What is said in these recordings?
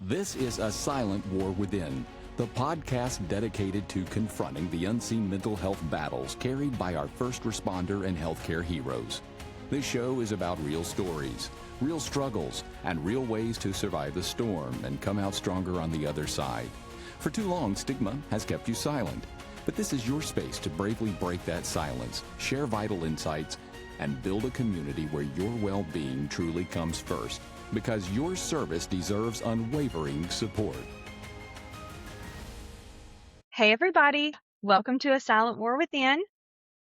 This is A Silent War Within, the podcast dedicated to confronting the unseen mental health battles carried by our first responder and healthcare heroes. This show is about real stories, real struggles, and real ways to survive the storm and come out stronger on the other side. For too long, stigma has kept you silent, but this is your space to bravely break that silence, share vital insights, and build a community where your well-being truly comes first, because your service deserves unwavering support. Hey everybody, welcome to A Silent War Within.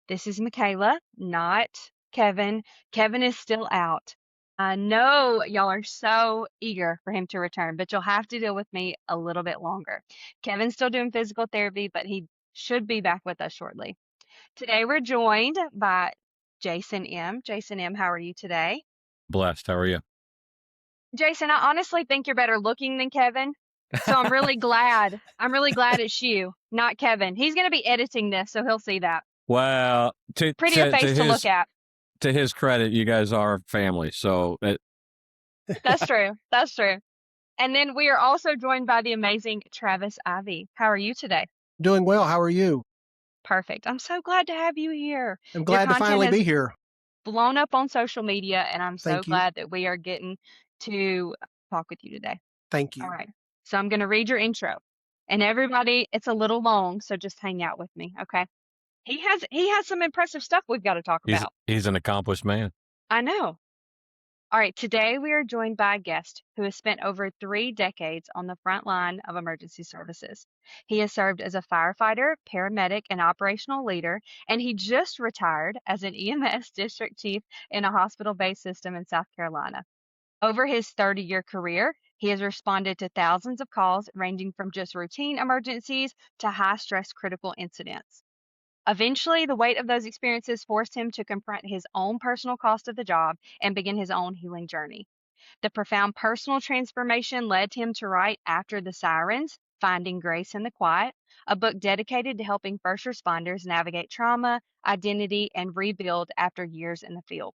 This is Makayla, not Kevin. Kevin is still out. I know y'all are so eager for him to return, but you'll have to deal with me a little bit longer. Kevin's still doing physical therapy, but he should be back with us shortly. Today we're joined by Jason M. Jason M., how are you today? Blessed. How are you? Jason, I honestly think you're better looking than Kevin. So I'm really glad. I'm really glad it's you, not Kevin. He's going to be editing this, so he'll see that. Well, Prettier face to look at. To his credit, you guys are family. So That's true. That's true. And then we are also joined by the amazing Travis Ivey. How are you today? Doing well. How are you? Perfect. I'm so glad to have you here. I'm glad to finally be here. Blown up on social media, and I'm so Thank you. glad that we are getting to talk with you today. Thank you. All right. So I'm going to read your intro. And everybody, it's a little long, so just hang out with me, okay? He has some impressive stuff we've got to talk about. He's an accomplished man. I know. All right, today we are joined by a guest who has spent over 3 decades on the front line of emergency services. He has served as a firefighter, paramedic, and operational leader, and he just retired as an EMS District Chief in a hospital-based system in South Carolina. Over his 30-year career, he has responded to thousands of calls ranging from just routine emergencies to high-stress critical incidents. Eventually, the weight of those experiences forced him to confront his own personal cost of the job and begin his own healing journey. The profound personal transformation led him to write After the Sirens, Finding Grace in the Quiet, a book dedicated to helping first responders navigate trauma, identity, and rebuild after years in the field.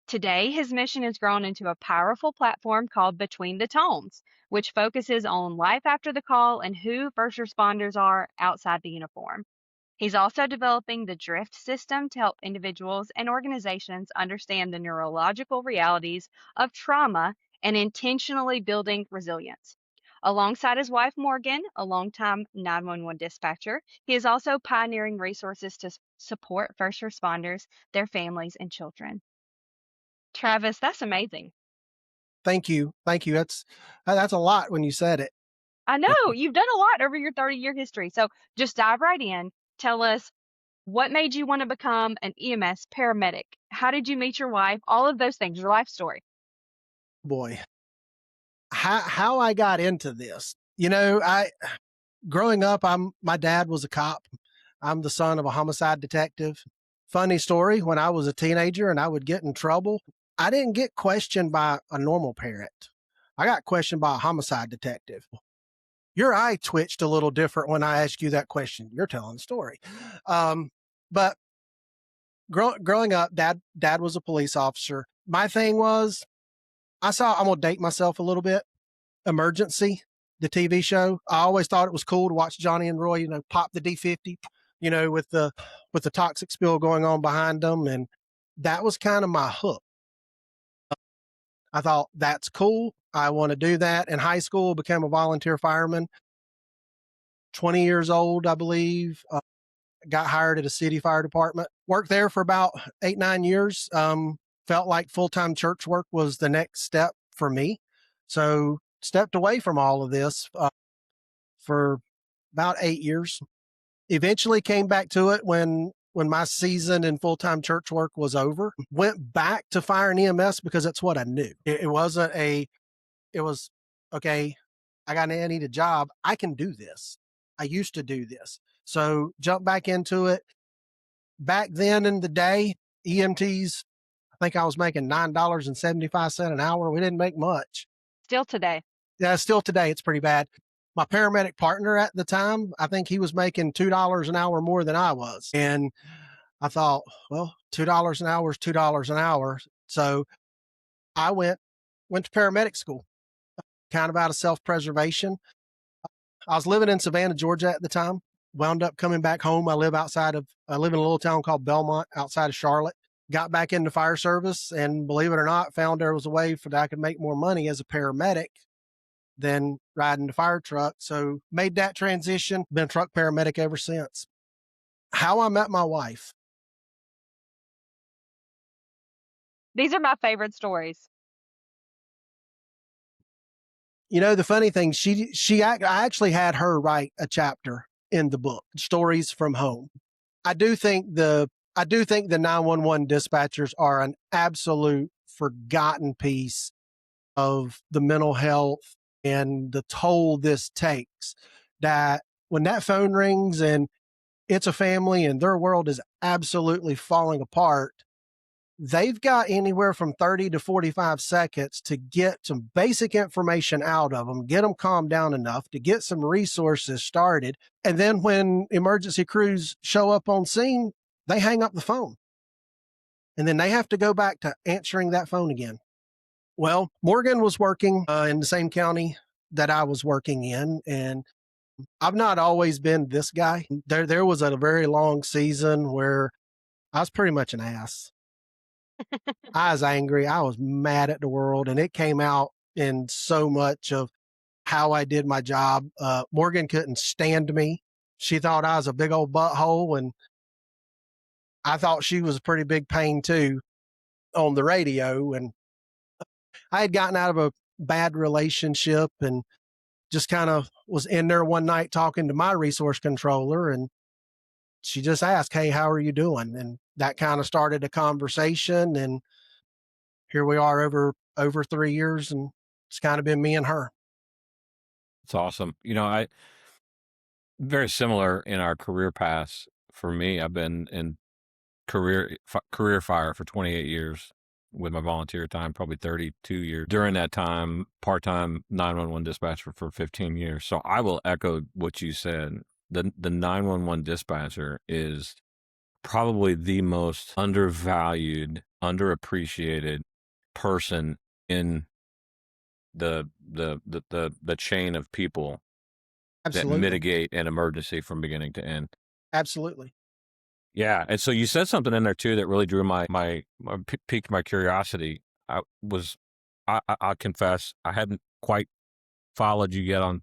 Today, his mission has grown into a powerful platform called Between the Tones, which focuses on life after the call and who first responders are outside the uniform. He's also developing the DRIFT system to help individuals and organizations understand the neurological realities of trauma and intentionally building resilience. Alongside his wife, Morgan, a longtime 911 dispatcher, he is also pioneering resources to support first responders, their families, and children. Travis, that's amazing. Thank you. Thank you. That's a lot when you said it. I know you've done a lot over your 30-year history. So just dive right in. Tell us what made you want to become an EMS paramedic? How did you meet your wife? All of those things, your life story. Boy, how I got into this. You know, growing up, my dad was a cop. I'm the son of a homicide detective. Funny story, when I was a teenager and I would get in trouble, I didn't get questioned by a normal parent. I got questioned by a homicide detective. Your eye twitched a little different when I asked you that question. You're telling the story. But growing up, dad was a police officer. My thing was, I'm going to date myself a little bit. Emergency, the TV show. I always thought it was cool to watch Johnny and Roy, pop the D50, with the toxic spill going on behind them. And that was kind of my hook. I thought that's cool. I want to do that. In high school, became a volunteer fireman. 20 years old, I believe. Got hired at a city fire department. Worked there for about 8-9 years. Felt like full-time church work was the next step for me. So stepped away from all of this for about 8 years. Eventually came back to it when my season in full-time church work was over. Went back to fire and EMS because that's what I knew. It was, okay, I need a job. I can do this. I used to do this. So jumped back into it. Back then in the day, EMTs, I think I was making $9.75 an hour. We didn't make much. Still today. Yeah, still today. It's pretty bad. My paramedic partner at the time, I think he was making $2 an hour more than I was. And I thought, well, $2 an hour is $2 an hour. So I went to paramedic school. kind of out of self-preservation. I was living in Savannah, Georgia at the time, wound up coming back home. I live in a little town called Belmont outside of Charlotte. Got back into fire service, and believe it or not, found there was a way that I could make more money as a paramedic than riding the fire truck. So made that transition, been a truck paramedic ever since. How I met my wife. These are my favorite stories. You know, the funny thing, I actually had her write a chapter in the book, Stories from Home. I do think the 911 dispatchers are an absolute forgotten piece of the mental health and the toll this takes. That when that phone rings and it's a family and their world is absolutely falling apart, they've got anywhere from 30 to 45 seconds to get some basic information out of them, get them calmed down enough to get some resources started. And then when emergency crews show up on scene, they hang up the phone. And then they have to go back to answering that phone again. Well, Morgan was working in the same county that I was working in, and I've not always been this guy. There was a very long season where I was pretty much an ass. I was angry. I was mad at the world, and it came out in so much of how I did my job. Morgan couldn't stand me. She thought I was a big old butthole, and I thought she was a pretty big pain too on the radio. And I had gotten out of a bad relationship and just kind of was in there one night talking to my resource controller, and she just asked, "Hey, how are you doing?" And that kind of started a conversation, and here we are over 3 years, and it's kind of been me and her. It's awesome. I very similar in our career paths. For me, I've been in career fire for 28 years with my volunteer time, probably 32 years. During that time, part-time 911 dispatcher for 15 years. So I will echo what you said. The 911 dispatcher is probably the most undervalued, underappreciated person in the chain of people Absolutely. that mitigate an emergency from beginning to end. Absolutely. Yeah, and so you said something in there too that really drew piqued my curiosity. I'll confess, I hadn't quite followed you yet on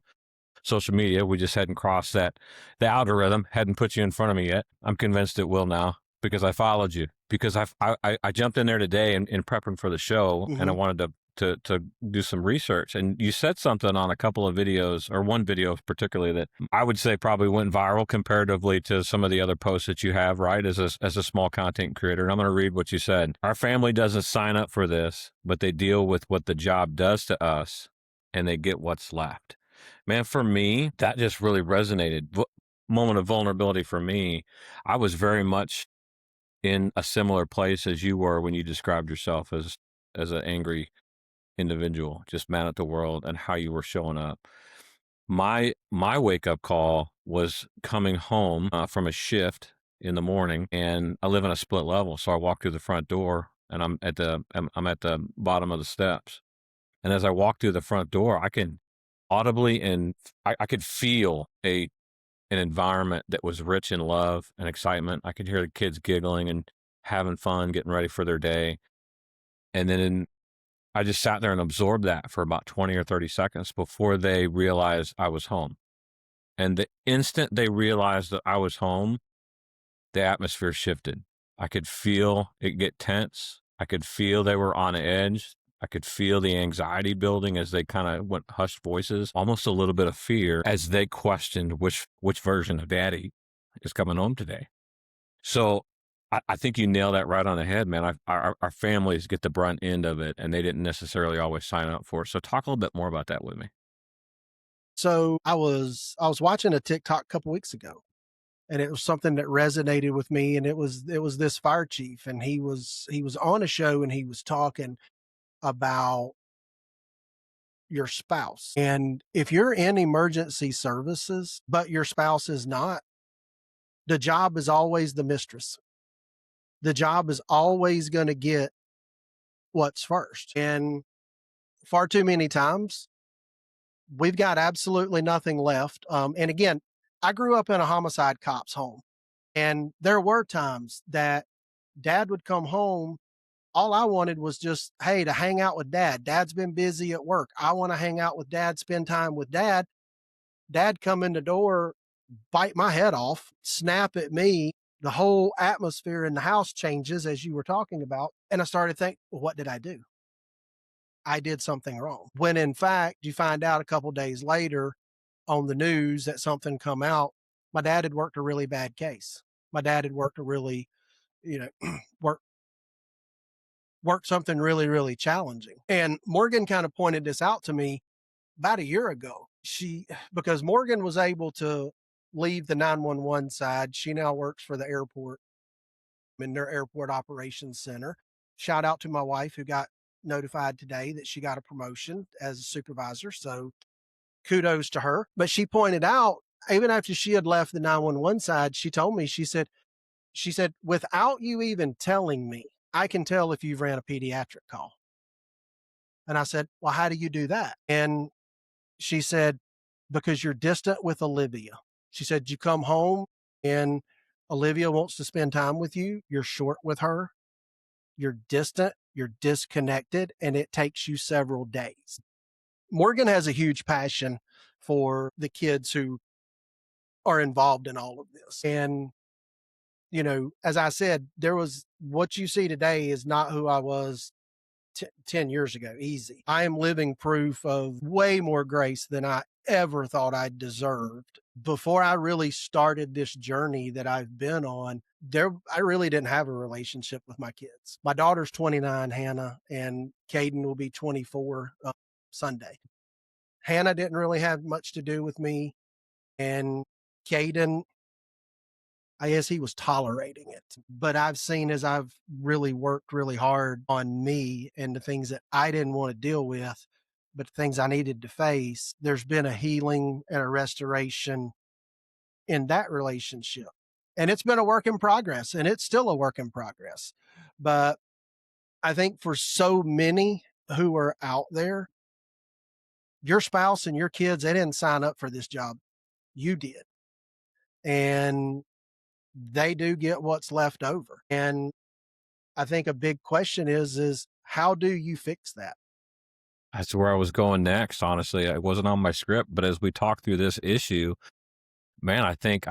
social media. We just hadn't crossed the algorithm hadn't put you in front of me yet. I'm convinced it will now because I followed you, because I jumped in there today in prepping for the show, and I wanted to do some research, and you said something on a couple of videos, or one video particularly, that I would say probably went viral comparatively to some of the other posts that you have, right, as a small content creator. And I'm going to read what you said. Our family doesn't sign up for this, but they deal with what the job does to us, and they get what's left. Man, for me, that just really resonated. Moment of vulnerability for me. I was very much in a similar place as you were when you described yourself as an angry individual, just mad at the world and how you were showing up. My wake up call was coming home from a shift in the morning, and I live on a split level, so I walk through the front door, and I'm at the bottom of the steps. And as I walk through the front door, I can audibly and I could feel an environment that was rich in love and excitement. I could hear the kids giggling and having fun, getting ready for their day. And then I just sat there and absorbed that for about 20 or 30 seconds before they realized I was home. And the instant they realized that I was home, the atmosphere shifted. I could feel it get tense. I could feel they were on edge. I could feel the anxiety building as they kind of went hushed voices, almost a little bit of fear as they questioned which version of daddy is coming home today. So I think you nailed that right on the head, man. Our families get the brunt end of it, and they didn't necessarily always sign up for it. So talk a little bit more about that with me. So I was watching a TikTok a couple weeks ago, and it was something that resonated with me. And it was this fire chief, and he was on a show, and he was talking about your spouse. And if you're in emergency services, but your spouse is not, the job is always the mistress. The job is always going to get what's first. And far too many times, we've got absolutely nothing left. And again, I grew up in a homicide cop's home. And there were times that dad would come home. All I wanted was just, hey, to hang out with dad. Dad's been busy at work. I want to hang out with dad, spend time with dad. Dad come in the door, bite my head off, snap at me. The whole atmosphere in the house changes, as you were talking about. And I started thinking, well, what did I do? I did something wrong. When in fact, you find out a couple days later on the news that something come out, my dad had worked a really bad case. My dad had worked a really, worked something really, really challenging. And Morgan kind of pointed this out to me about a year ago. Because Morgan was able to leave the 911 side. She now works for the airport in their airport operations center. Shout out to my wife, who got notified today that she got a promotion as a supervisor. So kudos to her. But she pointed out, even after she had left the 911 side, she told me, she said, without you even telling me, I can tell if you've ran a pediatric call. And I said, well, how do you do that? And she said, because you're distant with Olivia. She said, you come home and Olivia wants to spend time with you. You're short with her. You're distant, you're disconnected, and it takes you several days. Morgan has a huge passion for the kids who are involved in all of this. And, as I said, what you see today is not who I was 10 years ago. Easy. I am living proof of way more grace than I ever thought I deserved. Before I really started this journey that I've been on, I really didn't have a relationship with my kids. My daughter's 29, Hannah, and Caden will be 24 Sunday. Hannah didn't really have much to do with me. And Caden, I guess he was tolerating it. But I've seen, as I've really worked really hard on me and the things that I didn't want to deal with, but the things I needed to face, there's been a healing and a restoration in that relationship. And it's been a work in progress, and it's still a work in progress. But I think for so many who are out there, your spouse and your kids, they didn't sign up for this job. You did. And they do get what's left over. And I think a big question is how do you fix that? That's where I was going next. Honestly, it wasn't on my script, but as we talk through this issue, man, I think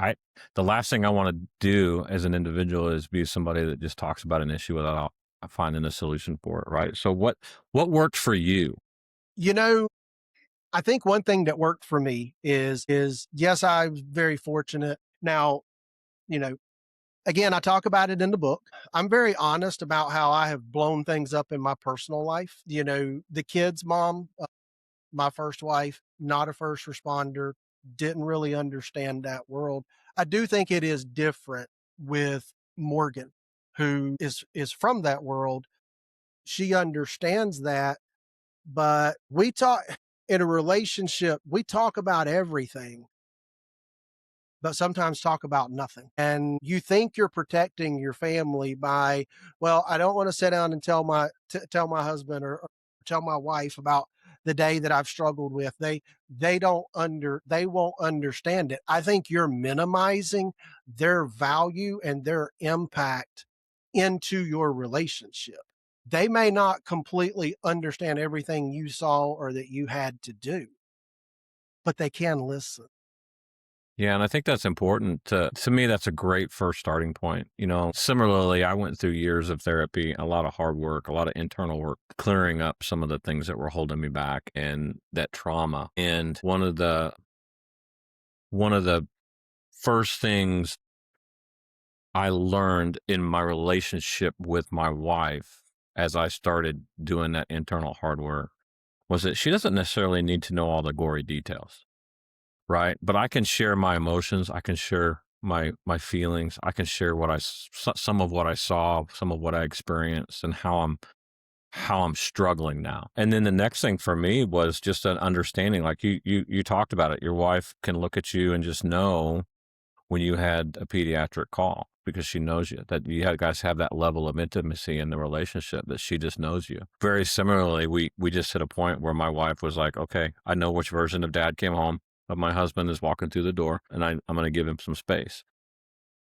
the last thing I want to do as an individual is be somebody that just talks about an issue without finding a solution for it. Right. So what worked for you? I think one thing that worked for me is yes, I was very fortunate. Now, again, I talk about it in the book. I'm very honest about how I have blown things up in my personal life. The kid's mom, my first wife, not a first responder, didn't really understand that world. I do think it is different with Morgan, who is from that world. She understands that, but we talk in a relationship, we talk about everything, but sometimes talk about nothing. And you think you're protecting your family by, well, I don't want to sit down and tell my husband or tell my wife about the day that I've struggled with. They won't understand it. I think you're minimizing their value and their impact into your relationship. They may not completely understand everything you saw or that you had to do, but they can listen. Yeah, and I think that's important. To me, that's a great first starting point. Similarly, I went through years of therapy, a lot of hard work, a lot of internal work, clearing up some of the things that were holding me back and that trauma. And one of the first things I learned in my relationship with my wife as I started doing that internal hard work was that she doesn't necessarily need to know all the gory details. Right. But I can share my emotions. I can share my feelings. I can share some of what I saw, some of what I experienced, and how I'm struggling now. And then the next thing for me was just an understanding, like you talked about it. Your wife can look at you and just know when you had a pediatric call, because she knows you, that you guys have that level of intimacy in the relationship that she just knows you. Very similarly, we just hit a point where my wife was like, okay, I know which version of dad came home, but my husband is walking through the door and I'm going to give him some space.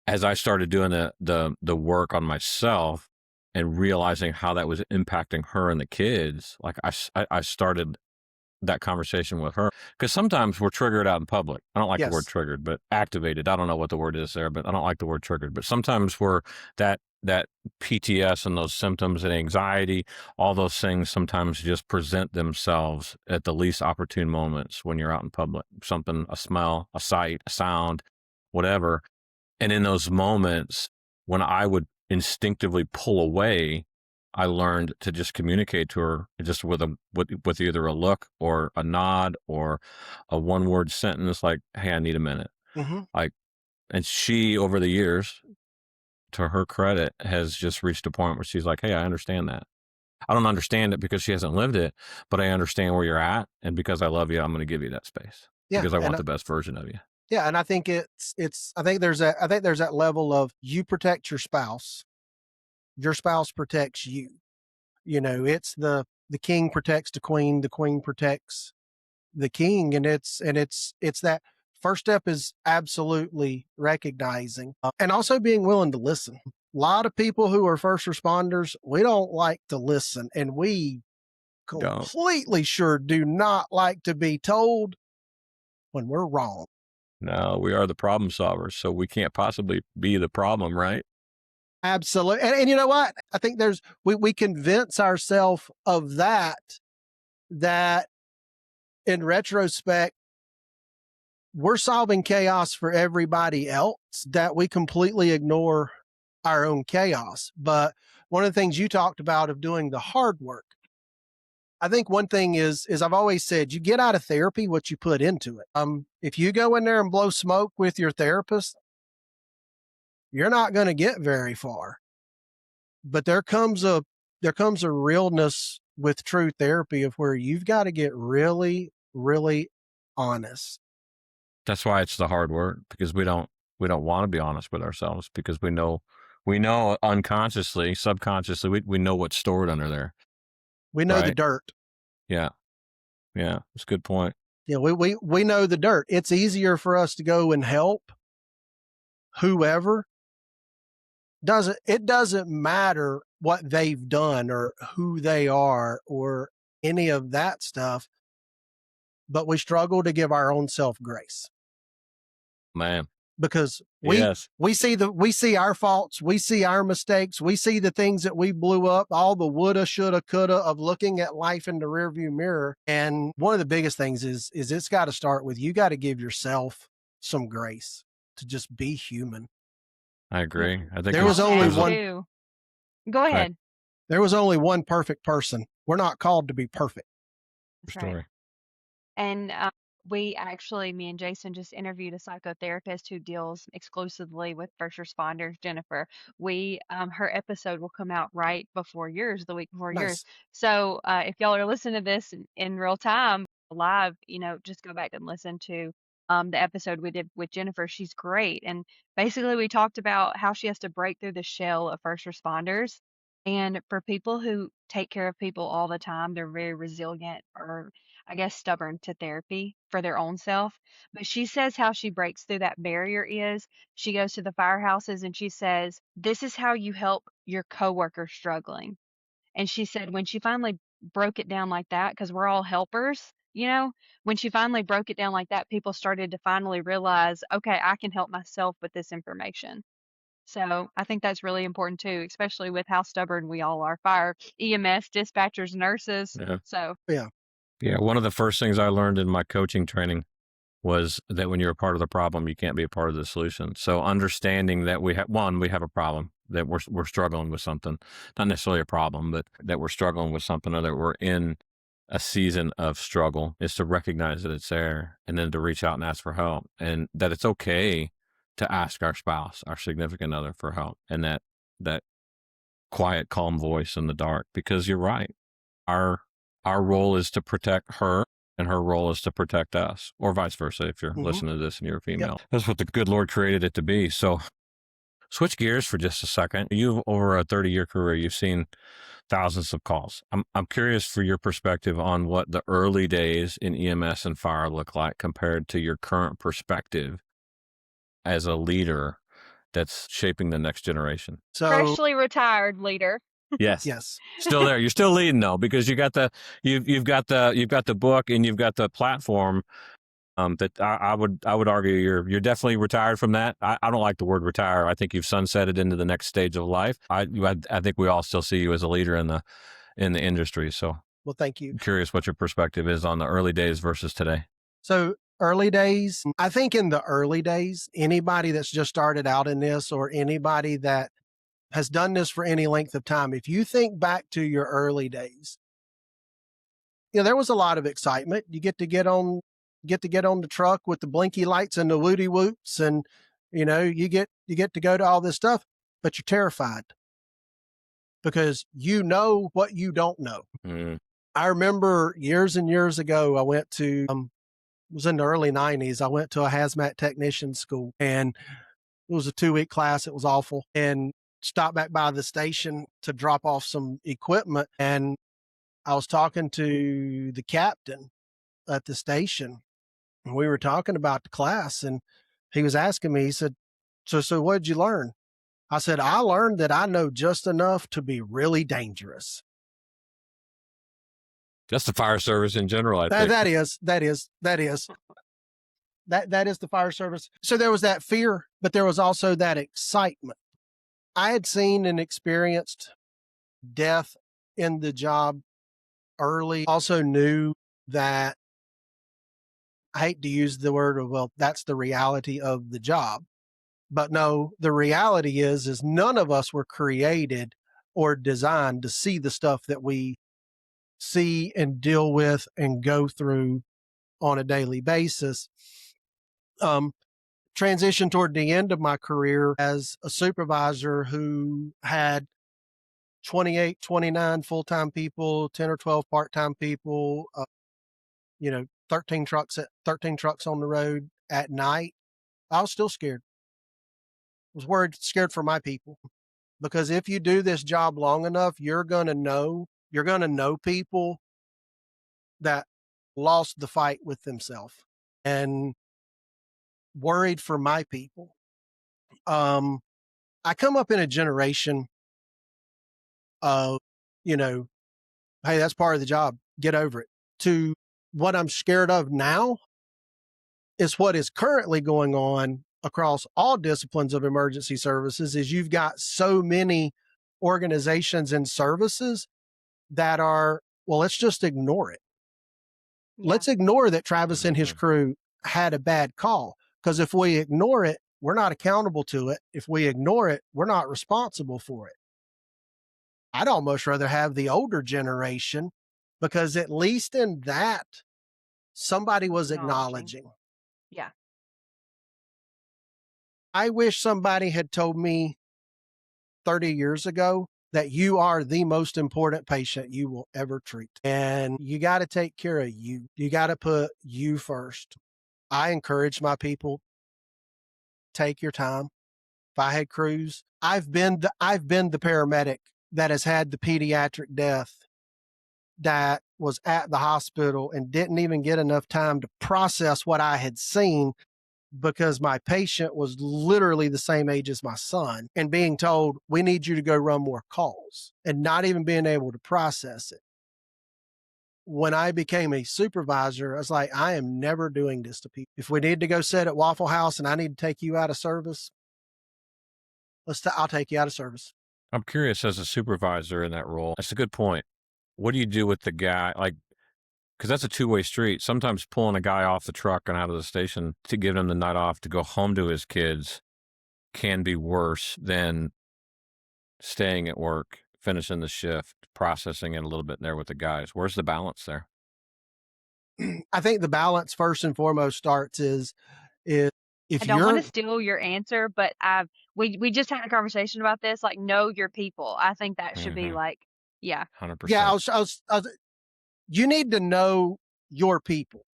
As I started doing the work on myself and realizing how that was impacting her and the kids, like I started that conversation with her, because sometimes we're triggered out in public. I don't like the word triggered, but activated. I don't know what the word is there, but I don't like the word triggered. But sometimes we're that PTS and those symptoms and anxiety, all those things sometimes just present themselves at the least opportune moments when you're out in public. Something, a smell, a sight, a sound, whatever. And in those moments, when I would instinctively pull away, I learned to just communicate to her just with either a look or a nod or a one-word sentence like, hey, I need a minute. Mm-hmm. And she, over the years, to her credit, has just reached a point where she's like, hey, I understand that. I don't understand it because she hasn't lived it, but I understand where you're at. And because I love you, I'm going to give you that space because I want the best version of you. Yeah. And I think I think there's that level of you protect your spouse protects you. You know, it's the king protects the queen protects the king. And it's that first step is absolutely recognizing and also being willing to listen. A lot of people who are first responders, we don't like to listen, and we completely sure do not like to be told when we're wrong. No, we are the problem solvers, so we can't possibly be the problem, right? Absolutely. And you know what? I think we convince ourselves of that in retrospect, we're solving chaos for everybody else, that we completely ignore our own chaos. But one of the things you talked about of doing the hard work, I think one thing is I've always said, you get out of therapy what you put into it. If you go in there and blow smoke with your therapist, you're not going to get very far. But there comes a realness with true therapy of where you've got to get really, really honest. That's why it's the hard work, because we don't want to be honest with ourselves, because we know unconsciously, subconsciously, we know what's stored under there. We know the dirt. Yeah. Yeah. That's a good point. Yeah. We know the dirt. It's easier for us to go and help whoever. It doesn't matter what they've done or who they are or any of that stuff, but we struggle to give our own self grace. Man. Because we see our faults, we see our mistakes, we see the things that we blew up, all the woulda, shoulda, coulda of looking at life in the rearview mirror. And one of the biggest things is it's got to start with, you got to give yourself some grace to just be human. I agree. I think there was only one. Go ahead. There was only one perfect person. We're not called to be perfect. That's right. And me and Jason just interviewed a psychotherapist who deals exclusively with first responders, Jennifer. Her episode will come out right before yours, the week before yours. So if y'all are listening to this in real time, live, just go back and listen to the episode we did with Jennifer. She's great. And basically we talked about how she has to break through the shell of first responders. And for people who take care of people all the time, they're very resilient, or I guess stubborn to therapy for their own self. But she says how she breaks through that barrier is she goes to the firehouses and she says, this is how you help your coworker struggling. And she said when she finally broke it down like that, because we're all helpers, when she finally broke it down like that, people started to finally realize, okay, I can help myself with this information. So I think that's really important too, especially with how stubborn we all are. Fire, EMS, dispatchers, nurses. Yeah. So yeah. One of the first things I learned in my coaching training was that when you're a part of the problem, you can't be a part of the solution. So understanding that we have a problem, that we're struggling with something, not necessarily a problem, but that we're struggling with something, or that we're in a season of struggle, is to recognize that it's there and then to reach out and ask for help, and that it's okay to ask our spouse, our significant other, for help, and that quiet, calm voice in the dark, because you're right. Our role is to protect her and her role is to protect us, or vice versa if you're listening to this and you're a female. Yep. That's what the good Lord created it to be. So switch gears for just a second. You've, over a 30-year career, you've seen thousands of calls. I'm curious for your perspective on what the early days in EMS and fire look like compared to your current perspective as a leader that's shaping the next generation. So, Freshly retired leader. Yes. yes. Still there. You're still leading though, because you've got the book and you've got the platform. That I would argue you're definitely retired from that. I don't like the word retire. I think you've sunsetted into the next stage of life. I think we all still see you as a leader in the industry. So, well, thank you. I'm curious what your perspective is on the early days versus today. So early days, I think in the early days, anybody that's just started out in this, or anybody that has done this for any length of time, if you think back to your early days, there was a lot of excitement. You get to get on the truck with the blinky lights and the woody whoops, and you get to go to all this stuff, but you're terrified because you know what you don't know. I remember years and years ago, I went to it was in the early 90s. I went to a hazmat technician school, and it was a 2-week class. It was awful, and stopped back by the station to drop off some equipment, and I was talking to the captain at the station. We were talking about the class, and he was asking me, he said, so what did you learn? I said, I learned that I know just enough to be really dangerous. Just the fire service in general, I think. That is the fire service. So there was that fear, but there was also that excitement. I had seen and experienced death in the job early. Also knew that, I hate to use the word, well, that's the reality of the job. But no, the reality is none of us were created or designed to see the stuff that we see and deal with and go through on a daily basis. Transitioned toward the end of my career as a supervisor who had 28, 29 full-time people, 10 or 12 part-time people, 13 trucks on the road at night. I was still scared. I was scared for my people, because if you do this job long enough, you're going to know people that lost the fight with themselves, and worried for my people. I come up in a generation of, hey, that's part of the job. Get over it. To what I'm scared of now is what is currently going on across all disciplines of emergency services. Is you've got so many organizations and services that are, well, let's just ignore it. Yeah. Let's ignore that Travis and his crew had a bad call, because if we ignore it, we're not accountable to it. If we ignore it, we're not responsible for it. I'd almost rather have the older generation, because at least in that, somebody was acknowledging. Yeah. I wish somebody had told me 30 years ago that you are the most important patient you will ever treat. And you got to take care of you. You got to put you first. I encourage my people, take your time. If I had crews, I've been the paramedic that has had the pediatric death that was at the hospital and didn't even get enough time to process what I had seen, because my patient was literally the same age as my son, and being told, we need you to go run more calls, and not even being able to process it. When I became a supervisor, I was like, I am never doing this to people. If we need to go sit at Waffle House and I need to take you out of service, I'll take you out of service. I'm curious, as a supervisor in that role, that's a good point. What do you do with the guy? Because that's a two-way street. Sometimes pulling a guy off the truck and out of the station to give him the night off to go home to his kids can be worse than staying at work, finishing the shift, processing it a little bit there with the guys. Where's the balance there? I think the balance first and foremost starts is if I don't want to steal your answer, but we just had a conversation about this. Like, know your people. I think that should be 100%. Yeah, you need to know your people.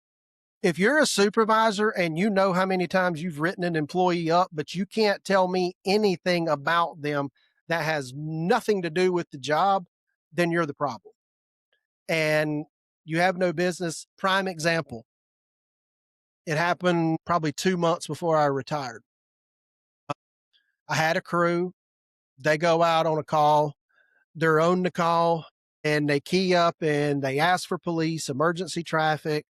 If you're a supervisor and you know how many times you've written an employee up, but you can't tell me anything about them that has nothing to do with the job, then you're the problem. And you have no business. Prime example. It happened probably 2 months before I retired. I had a crew. They go out on a call. They're on the call and they key up and they ask for police, emergency traffic.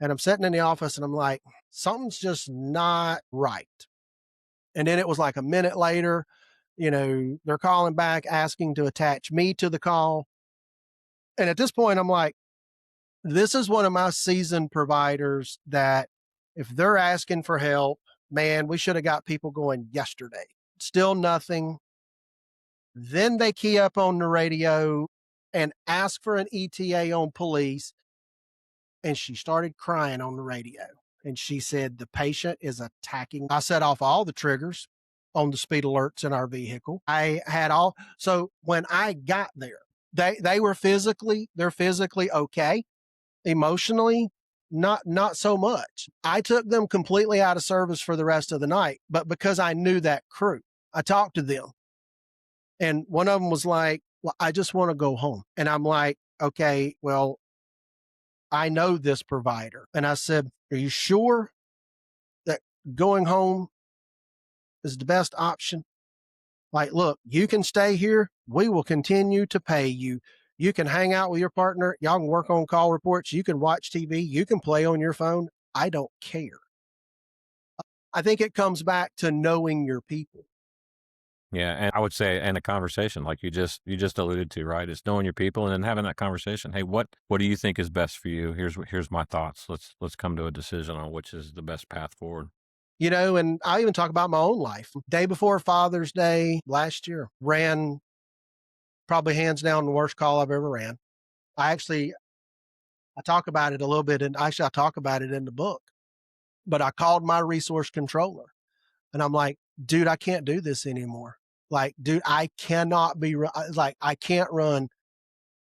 And I'm sitting in the office and I'm like, something's just not right. And then it was like a minute later, they're calling back asking to attach me to the call. And at this point, I'm like, this is one of my seasoned providers that if they're asking for help, man, we should have got people going yesterday. Still nothing. Then they key up on the radio and ask for an ETA on police. And she started crying on the radio. And she said, the patient is attacking. I set off all the triggers on the speed alerts in our vehicle. I had all, so when I got there, they're physically okay. Emotionally, not so much. I took them completely out of service for the rest of the night, but because I knew that crew, I talked to them. And one of them was like, well, I just want to go home. And I'm like, okay, well, I know this provider. And I said, are you sure that going home is the best option? Like, look, you can stay here. We will continue to pay you. You can hang out with your partner. Y'all can work on call reports. You can watch TV. You can play on your phone. I don't care. I think it comes back to knowing your people. Yeah, and I would say, and a conversation like you just alluded to, right? It's knowing your people and then having that conversation. Hey, what do you think is best for you? Here's my thoughts. Let's come to a decision on which is the best path forward. And I even talk about my own life. Day before Father's Day last year, ran probably hands down the worst call I've ever ran. I talk about it a little bit, and actually I talk about it in the book. But I called my resource controller, and I'm like, dude, I can't do this anymore. Like, dude, I cannot be like, I can't run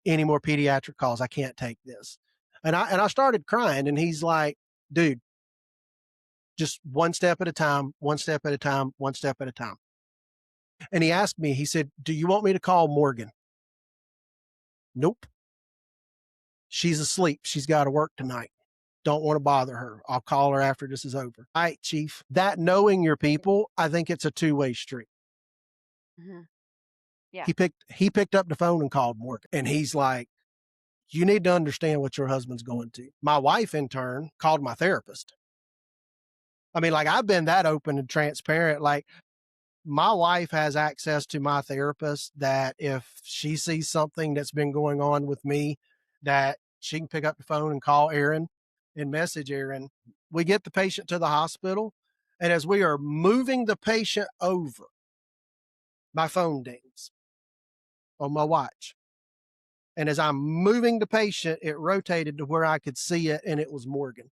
any more pediatric calls. I can't take this. And I started crying, and he's like, dude, just one step at a time, one step at a time, one step at a time. And he asked me, he said, do you want me to call Morgan? Nope. She's asleep. She's got to work tonight. Don't want to bother her. I'll call her after this is over. All right, Chief. That knowing your people, I think it's a two-way street. Mm-hmm. Yeah. He picked up the phone and called Morgan. And he's like, you need to understand what your husband's going to. My wife, in turn, called my therapist. I mean, like, I've been that open and transparent. Like, my wife has access to my therapist that if she sees something that's been going on with me, that she can pick up the phone and call Aaron and message Aaron. We get the patient to the hospital. And as we are moving the patient over, my phone dings on my watch. And as I'm moving the patient, it rotated to where I could see it, and it was Morgan.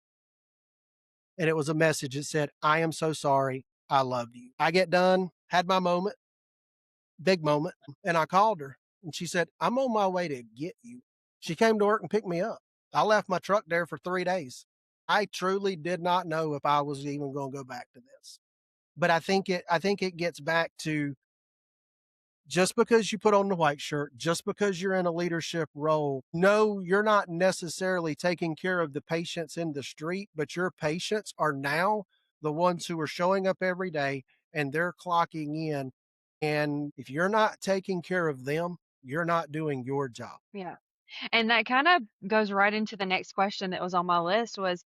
And it was a message that said, I am so sorry. I love you. I get done, had my moment, big moment, and I called her. And she said, I'm on my way to get you. She came to work and picked me up. I left my truck there for 3 days. I truly did not know if I was even going to go back to this. But I think it gets back to, just because you put on the white shirt, just because you're in a leadership role, no, you're not necessarily taking care of the patients in the street, but your patients are now the ones who are showing up every day and they're clocking in. And if you're not taking care of them, you're not doing your job. Yeah. And that kind of goes right into the next question that was on my list was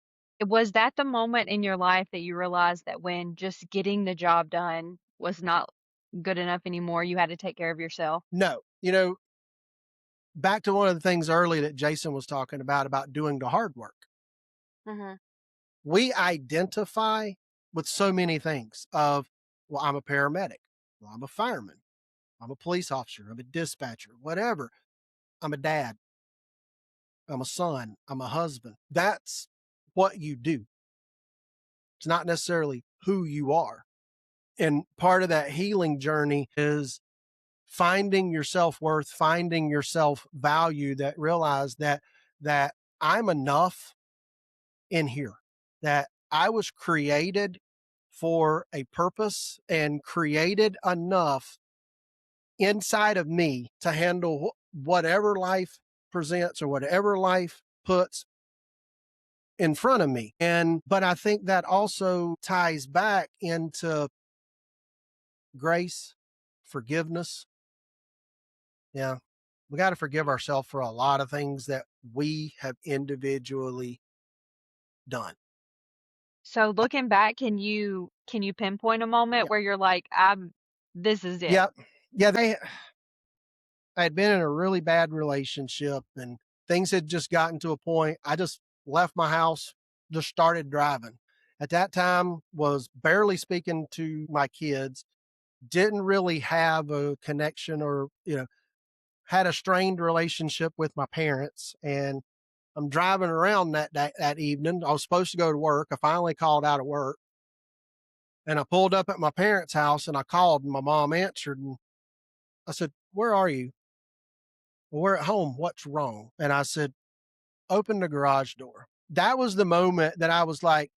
that the moment in your life that you realized that when just getting the job done was not good enough anymore, you had to take care of yourself? No, back to one of the things early that Jason was talking about doing the hard work. Mm-hmm. We identify with so many things of, well, I'm a paramedic. Well, I'm a fireman. I'm a police officer. I'm a dispatcher, whatever. I'm a dad. I'm a son. I'm a husband. That's what you do. It's not necessarily who you are. And part of that healing journey is finding your self-worth, finding your self-value, that realize that I'm enough in here, that I was created for a purpose and created enough inside of me to handle whatever life presents or whatever life puts in front of me. But I think that also ties back into grace, forgiveness. Yeah. We got to forgive ourselves for a lot of things that we have individually done. So looking back, can you pinpoint a moment Yep. where you're like, this is it? Yep. Yeah. I had been in a really bad relationship and things had just gotten to a point. I just left my house, just started driving. At that time, was barely speaking to my kids, didn't really have a connection or, had a strained relationship with my parents. And I'm driving around that evening. I was supposed to go to work. I finally called out of work and I pulled up at my parents' house and I called and my mom answered and I said, "Where are you?" "Well, we're at home. What's wrong?" And I said, "Open the garage door." That was the moment that I was like,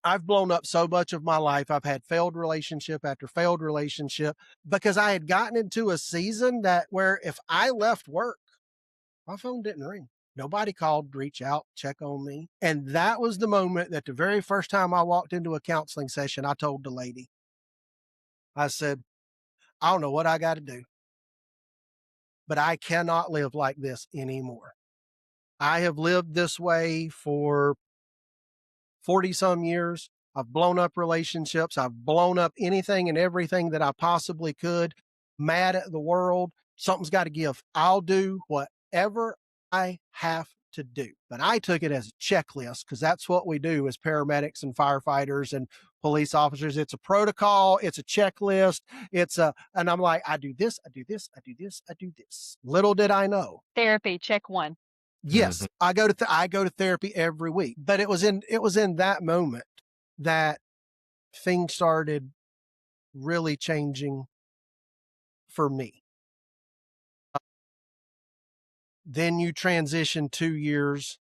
I've blown up so much of my life. I've had failed relationship after failed relationship because I had gotten into a season that where if I left work, my phone didn't ring. Nobody called, reach out, check on me. And that was the moment that the very first time I walked into a counseling session, I told the lady, I said, "I don't know what I got to do, but I cannot live like this anymore. I have lived this way for 40 some years. I've blown up relationships. I've blown up anything and everything that I possibly could, mad at the world. Something's got to give. I'll do whatever I have to do." But I took it as a checklist because that's what we do as paramedics and firefighters and police officers. It's a protocol. It's a checklist. And I'm like, I do this, I do this, I do this, I do this. Little did I know. Therapy, check one. Yes, I go to therapy every week, but it was in that moment that things started really changing for me. Then you transition 2 years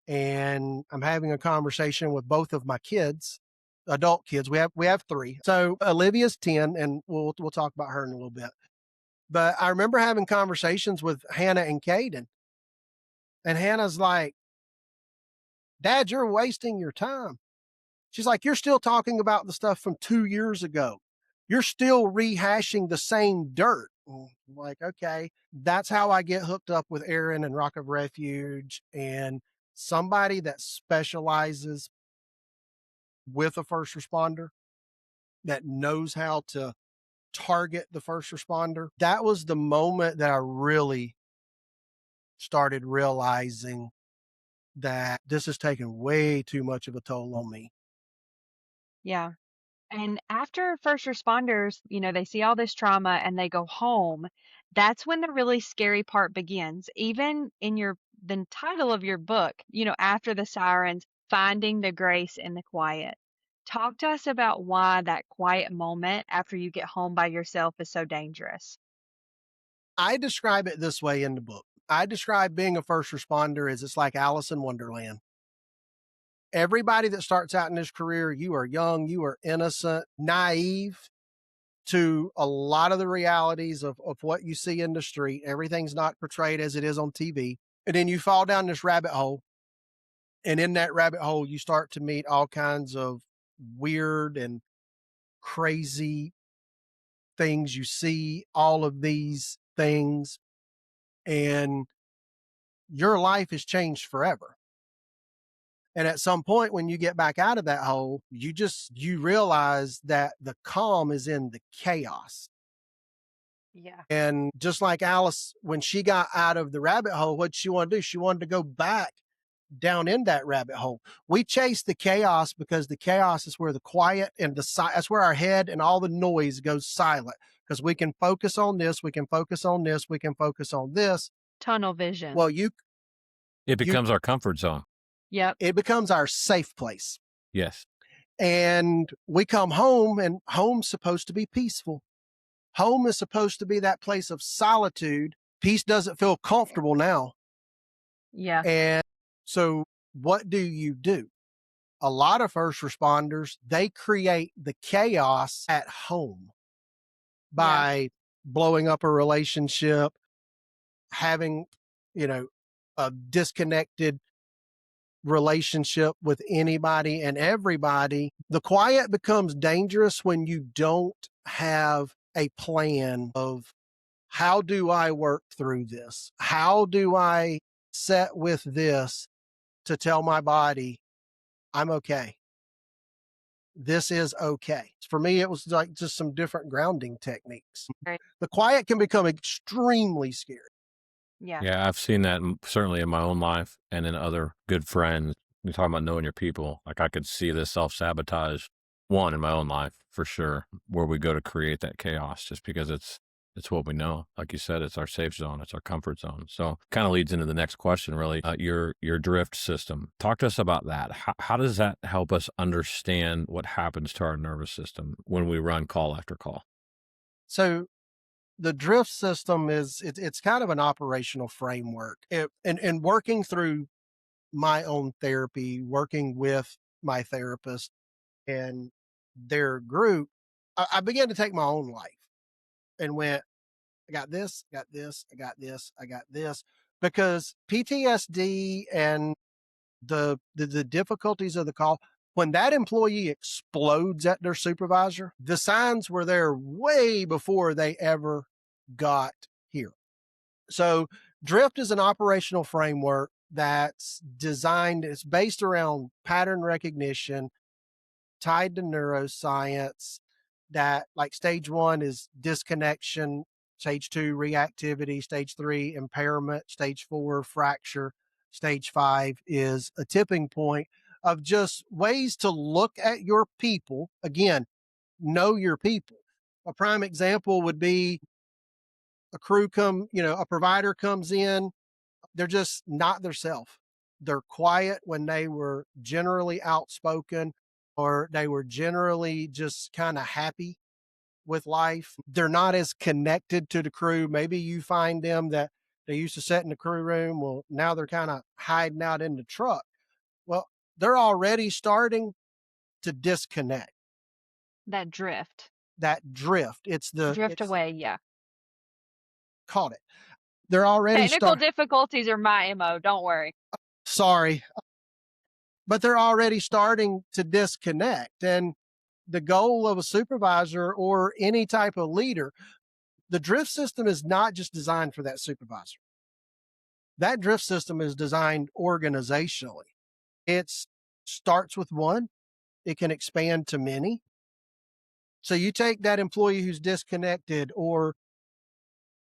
and I'm having a conversation with both of my kids, adult kids. We have 3. So Olivia's 10 and we'll talk about her in a little bit. But I remember having conversations with Hannah and Caden. And Hannah's like, "Dad, you're wasting your time." She's like, "You're still talking about the stuff from 2 years ago. You're still rehashing the same dirt." I'm like, okay, that's how I get hooked up with Aaron and Rock of Refuge and somebody that specializes with a first responder that knows how to target the first responder. That was the moment that I really started realizing that this is taking way too much of a toll on me. Yeah. And after first responders, they see all this trauma and they go home, that's when the really scary part begins. Even in the title of your book, after the sirens, finding the grace in the quiet. Talk to us about why that quiet moment after you get home by yourself is so dangerous. I describe it this way in the book. I describe being a first responder as it's like Alice in Wonderland. Everybody that starts out in this career, you are young, you are innocent, naive to a lot of the realities of what you see in the street. Everything's not portrayed as it is on TV. And then you fall down this rabbit hole. And in that rabbit hole, you start to meet all kinds of weird and crazy things. You see all of these things, and your life has changed forever. And at some point, when you get back out of that hole, you realize that the calm is in the chaos. Yeah. And just like Alice, when she got out of the rabbit hole, what'd she want to do? She wanted to go back down in that rabbit hole. We chase the chaos because the chaos is where the quiet and that's where our head and all the noise goes silent because we can focus on this. We can focus on this. We can focus on this. Tunnel vision. Well, It becomes our comfort zone. Yep. It becomes our safe place. Yes. And we come home and home's supposed to be peaceful. Home is supposed to be that place of solitude. Peace doesn't feel comfortable now. Yeah. And so what do? a lot of first responders, they create the chaos at home by blowing up a relationship, having, a disconnected relationship with anybody and everybody. The quiet becomes dangerous when you don't have a plan of, how do I work through this? How do I set with this to tell my body, I'm okay? This is okay. For me, it was like just some different grounding techniques. Right. The quiet can become extremely scary. Yeah. Yeah, I've seen that certainly in my own life and in other good friends. You're talking about knowing your people. Like I could see this self-sabotage, one in my own life for sure, where we go to create that chaos just because it's what we know. Like you said, it's our safe zone, it's our comfort zone. So kind of leads into the next question, really. Your drift system. Talk to us about that. How does that help us understand what happens to our nervous system when we run call after call? So the drift system it's kind of an operational framework. And working through my own therapy, working with my therapist and their group, I began to take my own life and went, I got this, I got this, I got this, I got this, because PTSD and the difficulties of the call, when that employee explodes at their supervisor, the signs were there way before they ever got here. So drift is an operational framework that's designed, it's based around pattern recognition, tied to neuroscience. That, like, stage 1 is disconnection, stage 2 reactivity, stage 3 impairment, stage 4 fracture, stage 5 is a tipping point of just ways to look at your people. Again, know your people. A prime example would be a provider comes in, they're just not their self. They're quiet when they were generally outspoken, or they were generally just kind of happy with life. They're not as connected to the crew. Maybe you find them that they used to sit in the crew room. Well, now they're kind of hiding out in the truck. Well, they're already starting to disconnect. That drift. That drift. Drift away. Yeah. Caught it. They're already Technical difficulties are my MO. Don't worry. Sorry. But they're already starting to disconnect. And the goal of a supervisor or any type of leader, the drift system is not just designed for that supervisor. That drift system is designed organizationally. It starts with one, it can expand to many. So you take that employee who's disconnected, or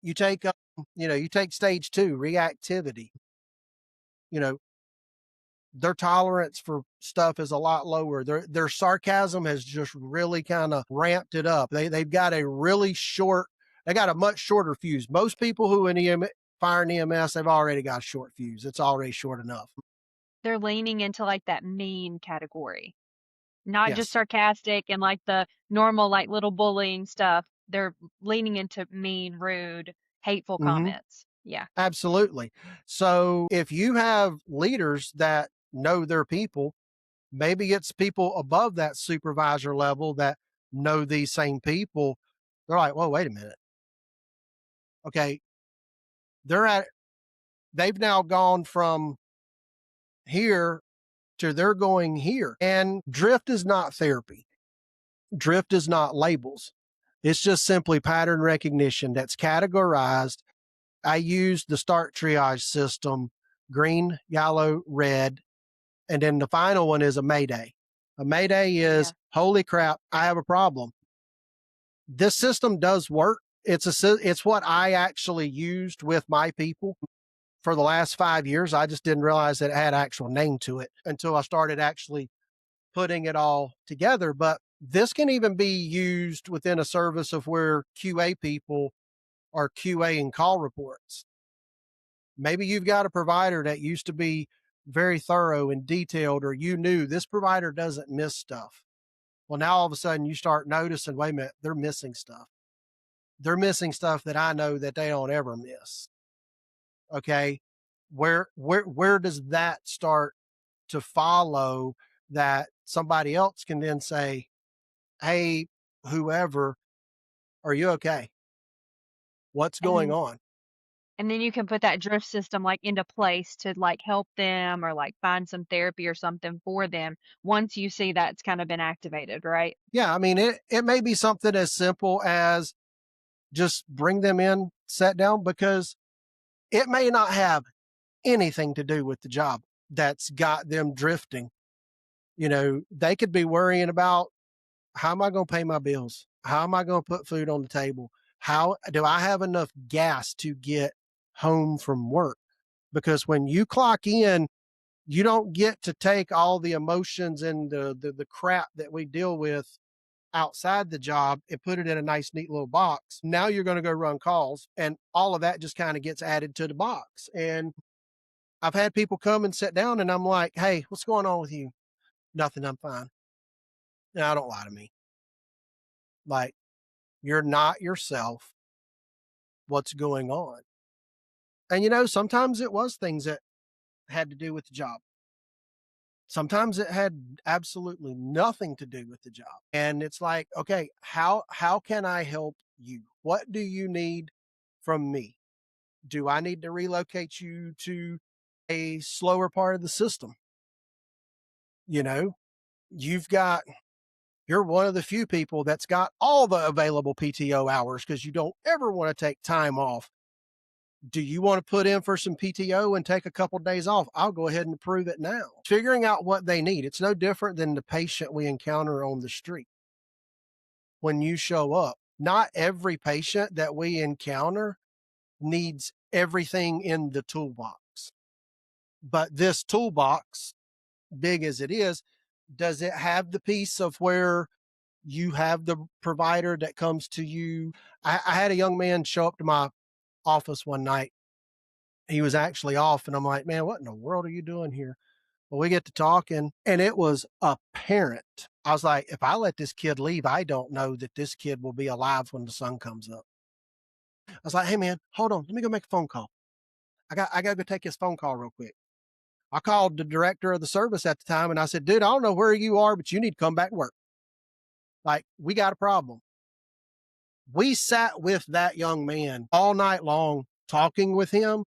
you take stage 2, reactivity. Their tolerance for stuff is a lot lower. Their sarcasm has just really kind of ramped it up. They've got a much shorter fuse. Most people who in fire and EMS, they've already got a short fuse. It's already short enough. They're leaning into like that mean category, not Yes. just sarcastic and like the normal, like little bullying stuff. They're leaning into mean, rude, hateful comments. Yeah. Absolutely. So if you have leaders that know their people, maybe it's people above that supervisor level that know these same people. They're like, well, wait a minute. Okay. They've now gone from here to they're going here. And drift is not therapy. Drift is not labels. It's just simply pattern recognition that's categorized. I used the START triage system: green, yellow, red. And then the final one is a mayday. A mayday is, holy crap, I have a problem. This system does work. It's what I actually used with my people for the last 5 years. I just didn't realize that it had actual name to it until I started actually putting it all together. But this can even be used within a service of where QA people are QA-ing call reports. Maybe you've got a provider that used to be very thorough and detailed, or you knew this provider doesn't miss stuff. Well, now all of a sudden you start noticing, wait a minute, they're missing stuff. They're missing stuff that I know that they don't ever miss. Okay. Where does that start to follow that somebody else can then say, hey, whoever, are you okay? What's going on? And then you can put that drift system like into place to like help them or like find some therapy or something for them once you see that's kind of been activated, right? Yeah, I mean, it may be something as simple as just bring them in, sit down, because it may not have anything to do with the job that's got them drifting. You know, they could be worrying about, how am I going to pay my bills? How am I going to put food on the table? How do I have enough gas to get home from work? Because when you clock in, you don't get to take all the emotions and the crap that we deal with outside the job and put it in a nice, neat little box. Now you're going to go run calls, and all of that just kind of gets added to the box. And I've had people come and sit down, and I'm like, hey, what's going on with you? Nothing, I'm fine. Now, don't lie to me. Like, you're not yourself. What's going on? And, you know, sometimes it was things that had to do with the job. Sometimes it had absolutely nothing to do with the job. And it's like, okay, how can I help you? What do you need from me? Do I need to relocate you to a slower part of the system? You know, you're one of the few people that's got all the available PTO hours because you don't ever want to take time off. Do you want to put in for some PTO and take a couple of days off? I'll go ahead and approve it now. Figuring out what they need. It's no different than the patient we encounter on the street. When you show up, not every patient that we encounter needs everything in the toolbox. But this toolbox, big as it is, does it have the piece of where you have the provider that comes to you? I had a young man show up to my office one night. He was actually off, and I'm like, man, what in the world are you doing here? Well, we get to talking, and it was apparent. I was like, if I let this kid leave, I don't know that this kid will be alive when the sun comes up. I was like, hey man, hold on, let me go make a phone call. I got to go take his phone call real quick. I called the director of the service at the time, and I said, dude, I don't know where you are, but you need to come back to work. Like, we got a problem. We sat with that young man all night long, talking with him,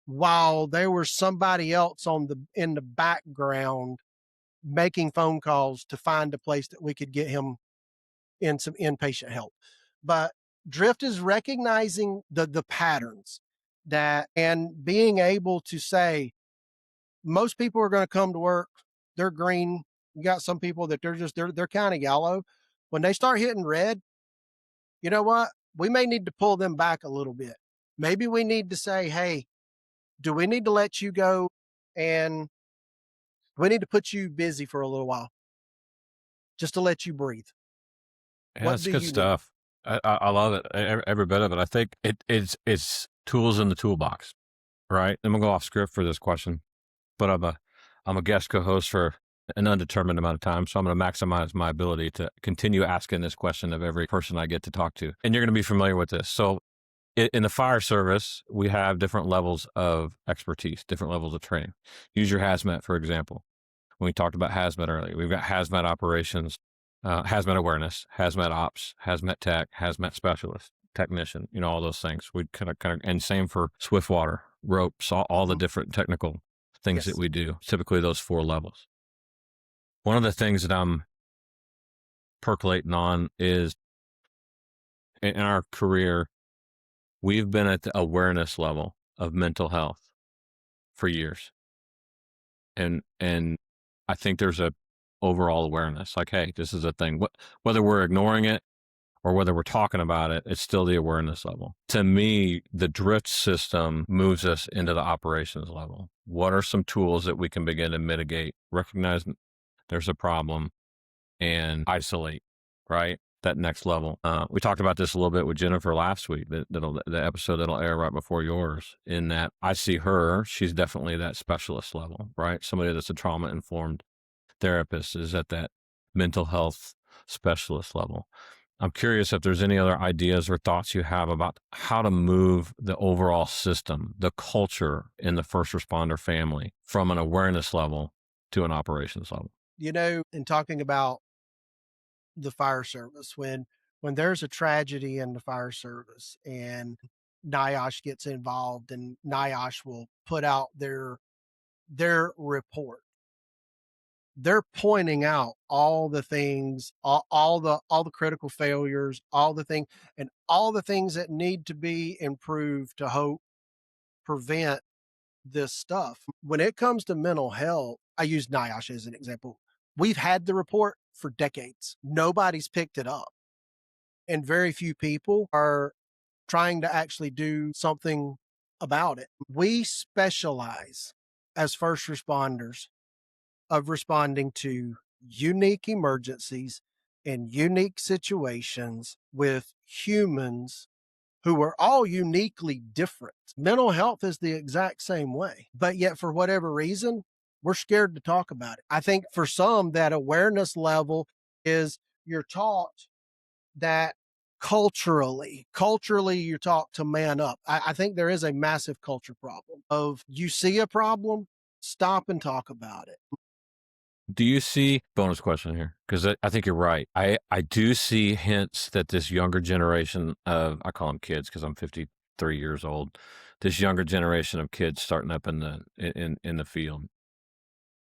while there was somebody else in the background making phone calls to find a place that we could get him in some inpatient help. But drift is recognizing the patterns that, and being able to say, most people are going to come to work, they're green. You got some people that they're kind of yellow. When they start hitting red, you know what? We may need to pull them back a little bit. Maybe we need to say, hey, do we need to let you go, and we need to put you busy for a little while just to let you breathe? Yeah, that's good stuff. I love it, every bit of it. I think it's tools in the toolbox, right? I'm gonna go off script for this question, but I'm a guest co-host for an undetermined amount of time, so I'm going to maximize my ability to continue asking this question of every person I get to talk to. And you're going to be familiar with this. So in the fire service, we have different levels of expertise, different levels of training. Use your hazmat, for example. When we talked about hazmat earlier, we've got hazmat operations, hazmat awareness, hazmat ops, hazmat tech, hazmat specialist, technician, you know, all those things. We kind of, and same for swift water, ropes, all the different technical things that we do, typically those 4 levels. One of the things that I'm percolating on is, in our career, we've been at the awareness level of mental health for years. And I think there's a overall awareness, like, hey, this is a thing. Whether we're ignoring it or whether we're talking about it, it's still the awareness level. To me, the drift system moves us into the operations level. What are some tools that we can begin to mitigate, recognize there's a problem, and isolate, right? That next level. We talked about this a little bit with Jennifer last week, the episode that'll air right before yours, in that I see her, she's definitely that specialist level, right? Somebody that's a trauma-informed therapist is at that mental health specialist level. I'm curious if there's any other ideas or thoughts you have about how to move the overall system, the culture in the first responder family from an awareness level to an operations level. In talking about the fire service, when there's a tragedy in the fire service and NIOSH gets involved and NIOSH will put out their report, they're pointing out all the things, all the critical failures, all the things, and all the things that need to be improved to prevent this stuff. When it comes to mental health, I use NIOSH as an example. We've had the report for decades. Nobody's picked it up. And very few people are trying to actually do something about it. We specialize as first responders of responding to unique emergencies and unique situations with humans who are all uniquely different. Mental health is the exact same way, but yet for whatever reason, we're scared to talk about it. I think for some, that awareness level is you're taught that culturally you're taught to man up. I think there is a massive culture problem of you see a problem, stop and talk about it. Do you see, bonus question here, because I think you're right. I do see hints that this younger generation of, I call them kids because I'm 53 years old, this younger generation of kids starting up in the field,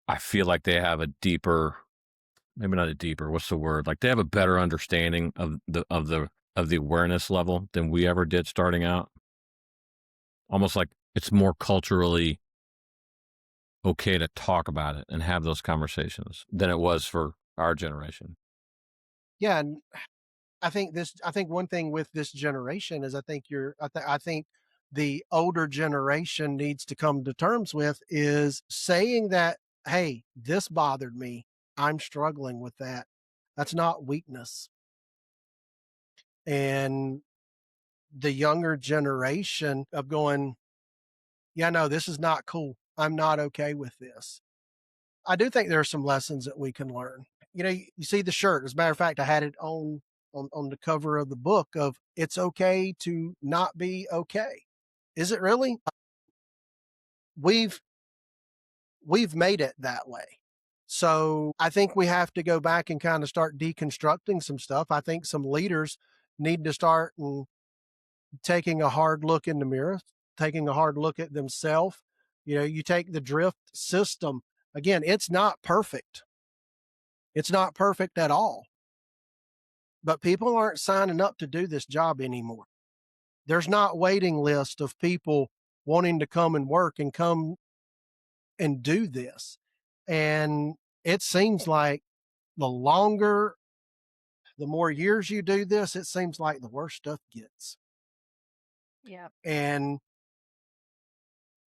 I feel like they have a deeper, maybe not a deeper, what's the word? Like they have a better understanding of the awareness level than we ever did starting out. Almost like it's more culturally okay to talk about it and have those conversations than it was for our generation. Yeah, and I think one thing with this generation is I think the older generation needs to come to terms with is saying that, hey, this bothered me. I'm struggling with that. That's not weakness. And the younger generation of going, yeah, no, this is not cool. I'm not okay with this. I do think there are some lessons that we can learn. You see the shirt. As a matter of fact, I had it on the cover of the book of it's okay to not be okay. Is it really? We've made it that way. So I think we have to go back and kind of start deconstructing some stuff. I think some leaders need to start taking a hard look in the mirror, taking a hard look at themselves. You take the drift system. Again, it's not perfect. It's not perfect at all. But people aren't signing up to do this job anymore. There's not waiting list of people wanting to come and work and come and do this. And it seems like the more years you do this, it seems like the worse stuff gets. Yeah. And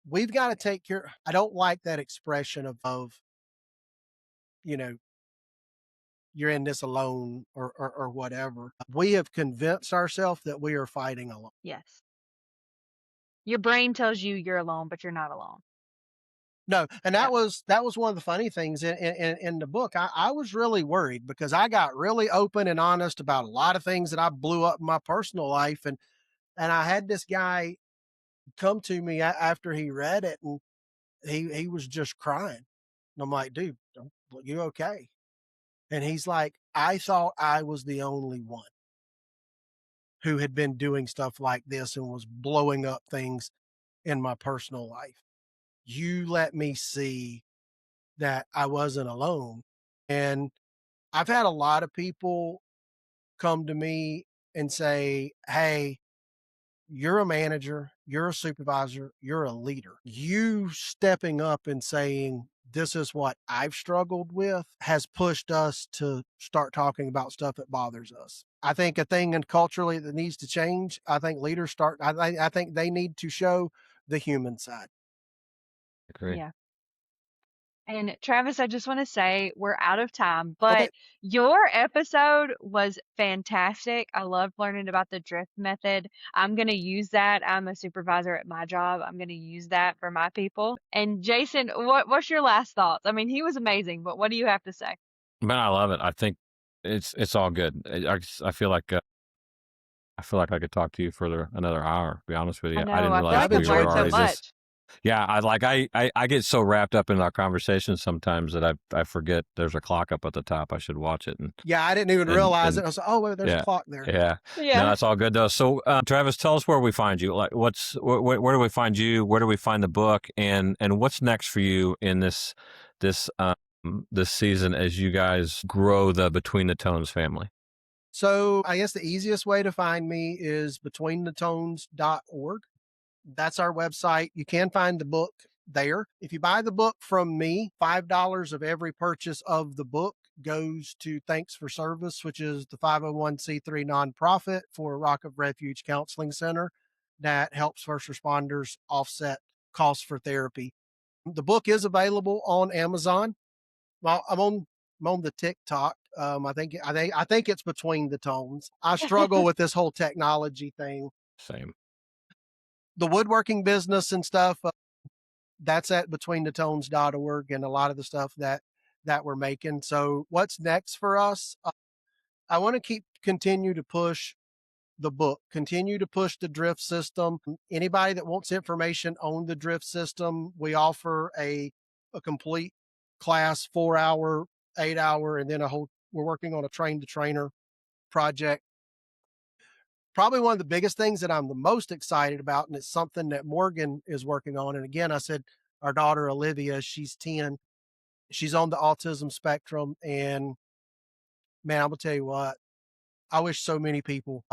we've got to take care. I don't like that expression of you're in this alone or whatever. We have convinced ourselves that we are fighting alone. Yes. Your brain tells you you're alone, but you're not alone. No, and that was one of the funny things in the book. I was really worried because I got really open and honest about a lot of things that I blew up in my personal life, and I had this guy come to me after he read it, and he was just crying. And I'm like, dude, you okay? And he's like, I thought I was the only one who had been doing stuff like this and was blowing up things in my personal life. You let me see that I wasn't alone. And I've had a lot of people come to me and say, hey, you're a manager, you're a supervisor, you're a leader. You stepping up and saying, this is what I've struggled with has pushed us to start talking about stuff that bothers us. I think a thing and culturally that needs to change. I think leaders I think they need to show the human side. Agree. Yeah. And Travis, I just want to say we're out of time, but Okay. your episode was fantastic. I loved learning about the drift method. I'm going to use that. I'm a supervisor at my job. I'm going to use that for my people. And Jason, what's your last thoughts? I mean, he was amazing, but what do you have to say? Man, I love it. I think it's all good. I feel like I could talk to you for another hour. To be honest with you, I know. I didn't I feel realize like I've I've we were learned so enjoyed already this. much. Yeah, I get so wrapped up in our conversations sometimes that I forget there's a clock up at the top. I should watch it. Yeah, I didn't even realize it. I was like, oh, wait, there's a clock there. Yeah. Yeah. No, that's all good though. So, Travis, tell us where we find you. Like, where do we find you? Where do we find the book? And what's next for you in this season as you guys grow the Between the Tones family? So I guess the easiest way to find me is betweenthetones.org. That's our website. You can find the book there. If you buy the book from me, $5 of every purchase of the book goes to Thanks for Service, which is the 501c3 nonprofit for Rock of Refuge Counseling Center that helps first responders offset costs for therapy. The book is available on Amazon. Well, I'm on the TikTok. I think it's Between the Tones. I struggle with this whole technology thing. Same. The woodworking business and stuff, that's at betweenthetones.org and a lot of the stuff that we're making. So what's next for us? I want to continue to push the book, continue to push the drift system. Anybody that wants information on the drift system, we offer a complete class, 4-hour, 8-hour, and then we're working on a train the trainer project. Probably one of the biggest things that I'm the most excited about, and it's something that Morgan is working on. And again, I said our daughter Olivia, she's 10, she's on the autism spectrum. And man, I'm gonna tell you what, I wish so many people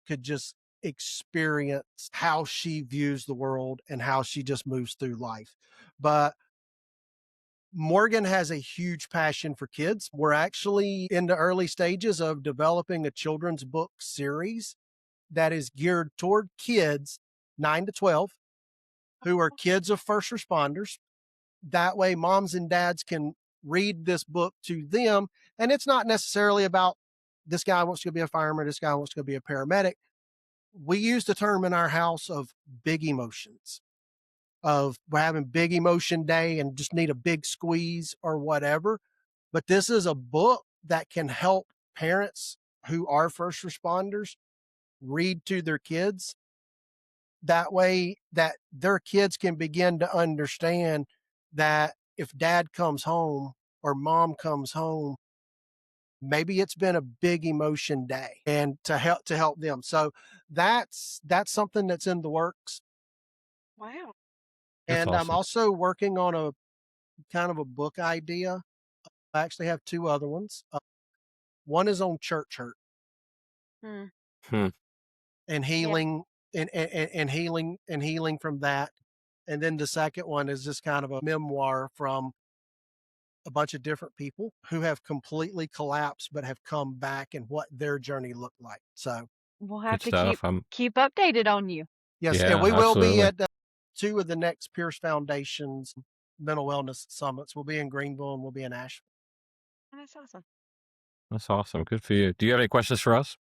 could just experience how she views the world and how she just moves through life. But Morgan has a huge passion for kids. We're actually in the early stages of developing a children's book series that is geared toward kids 9 to 12 who are kids of first responders. That way, moms and dads can read this book to them. And it's not necessarily about this guy wants to be a fireman, this guy wants to be a paramedic. We use the term in our house of big emotions, of we're having big emotion day and just need a big squeeze or whatever. But this is a book that can help parents who are first responders read to their kids. That way that their kids can begin to understand that if dad comes home or mom comes home, maybe it's been a big emotion day, and to help them. So that's something that's in the works. Wow. That's And awesome. I'm also working on a kind of a book idea. I actually have 2 other ones. One is on church hurt. And healing, and healing from that. And then the second one is just kind of a memoir from a bunch of different people who have completely collapsed but have come back and what their journey looked like. So we'll have Good to stuff. keep updated on you. yes, Yeah, and we will be absolutely. at 2 of the next Pierce Foundation's mental wellness summits. We'll be in Greenville and we'll be in Asheville. That's awesome. That's awesome. Good for you. Do you have any questions for us?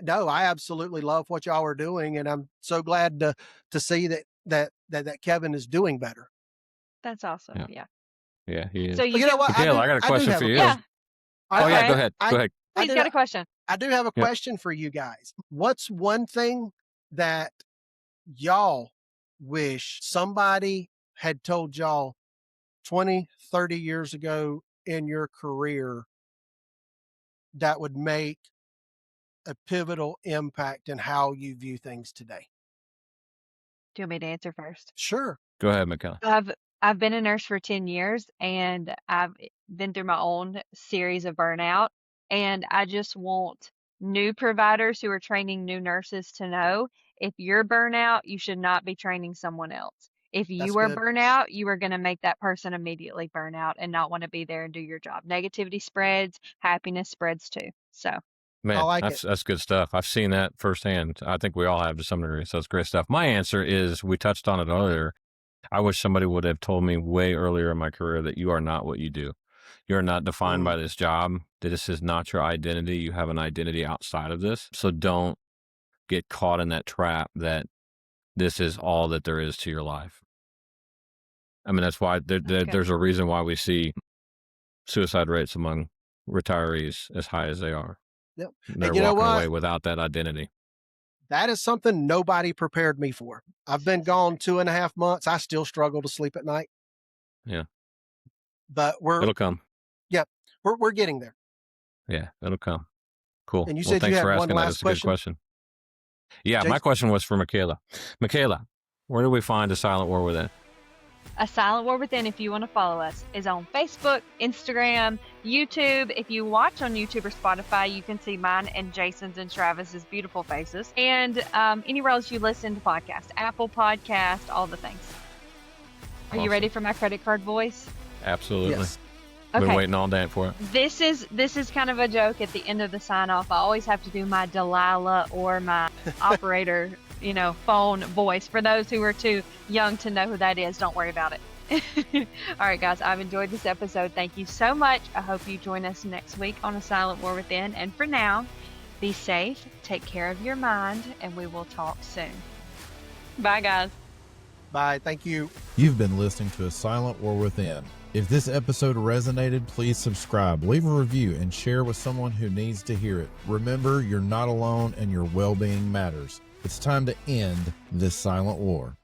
No, I absolutely love what y'all are doing, and I'm so glad to see that Kevin is doing better. That's awesome. Yeah. Yeah. Yeah, he is. So you You know can, what? Dale, I got a question for you. yeah. Oh, yeah, Okay. go ahead. Go ahead. I Please do- got a question. I do have a Yeah. question for you guys. What's one thing that y'all wish somebody had told y'all 20, 30 years ago in your career that would make a pivotal impact in how you view things today? Do you want me to answer first? Sure. Go ahead, Makayla. I've been a nurse for 10 years and I've been through my own series of burnout. And I just want new providers who are training new nurses to know if you're burnout, you should not be training someone else. If you That's are good. burnout, you are going to make that person immediately burn out and not want to be there and do your job. Negativity spreads, happiness spreads too. So Man, like that's good stuff. I've seen that firsthand. I think we all have to some degree. So it's great stuff. My answer is, we touched on it earlier. I wish somebody would have told me way earlier in my career that you are not what you do. You're not defined by this job. This is not your identity. You have an identity outside of this. So don't get caught in that trap that this is all that there is to your life. I mean, that's why there's a reason why we see suicide rates among retirees as high as they are. Yep. They're And you know walking what? away without that identity. that is something nobody prepared me for. I've been gone 2.5 months. I still struggle to sleep at night. Yeah. But It'll come. We're getting there. Yeah, it'll come. Cool. And you Well, said thanks you for had one asking that. last It's a good question. Yeah, my Jason? question was for Makayla. Makayla, where do we find A Silent War Within? A Silent War Within, if you want to follow us, is on Facebook, Instagram, YouTube. If you watch on YouTube or Spotify, you can see mine and Jason's and Travis's beautiful faces. And anywhere else you listen to podcasts, Apple Podcast, all the things. Are you ready for my credit card voice? Absolutely. Yes. Been Okay. waiting all day for it. This is kind of a joke at the end of the sign off. I always have to do my Delilah or my operator, phone voice. For those who are too young to know who that is, don't worry about it. All right, guys, I've enjoyed this episode. Thank you so much. I hope you join us next week on A Silent War Within. And for now, be safe, take care of your mind, and we will talk soon. Bye, guys. Bye. Thank you. You've been listening to A Silent War Within. If this episode resonated, please subscribe, leave a review, and share with someone who needs to hear it. Remember, you're not alone and your well-being matters. It's time to end this silent war.